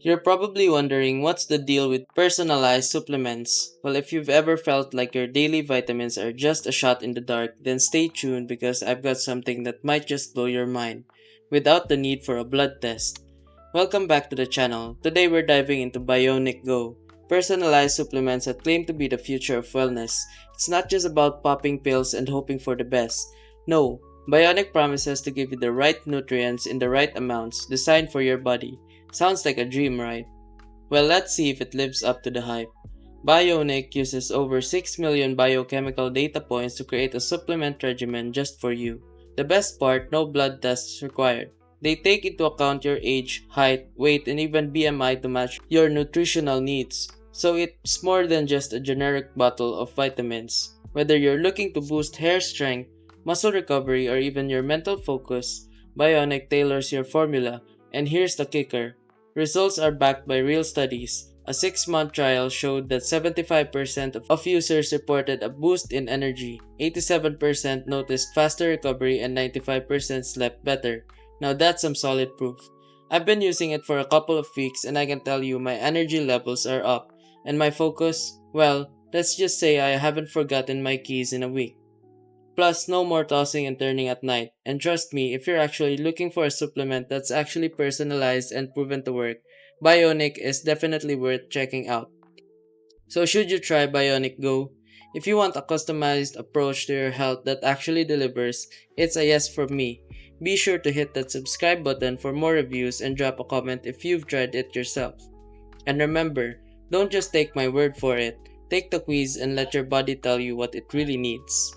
You're probably wondering what's the deal with personalized supplements. Well, if you've ever felt like your daily vitamins are just a shot in the dark, then stay tuned because I've got something that might just blow your mind without the need for a blood test. Welcome back to the channel. Today we're diving into Bioniq Go, personalized supplements that claim to be the future of wellness. It's not just about popping pills and hoping for the best. No, Bionic promises to give you the right nutrients in the right amounts designed for your body. Sounds like a dream, right? Well, let's see if it lives up to the hype. Bionic uses over 6 million biochemical data points to create a supplement regimen just for you. The best part, no blood tests required. They take into account your age, height, weight, and even BMI to match your nutritional needs. So it's more than just a generic bottle of vitamins. Whether you're looking to boost hair strength, muscle recovery, or even your mental focus, Bionic tailors your formula. And here's the kicker. Results are backed by real studies. A 6-month trial showed that 75% of users reported a boost in energy, 87% noticed faster recovery, and 95% slept better. Now that's some solid proof. I've been using it for a couple of weeks and I can tell you my energy levels are up. And my focus? Well, let's just say I haven't forgotten my keys in a week. Plus, no more tossing and turning at night. And trust me, if you're actually looking for a supplement that's actually personalized and proven to work, Bionic is definitely worth checking out. So should you try Bionic Go? If you want a customized approach to your health that actually delivers, it's a yes from me. Be sure to hit that subscribe button for more reviews and drop a comment if you've tried it yourself. And remember, don't just take my word for it. Take the quiz and let your body tell you what it really needs.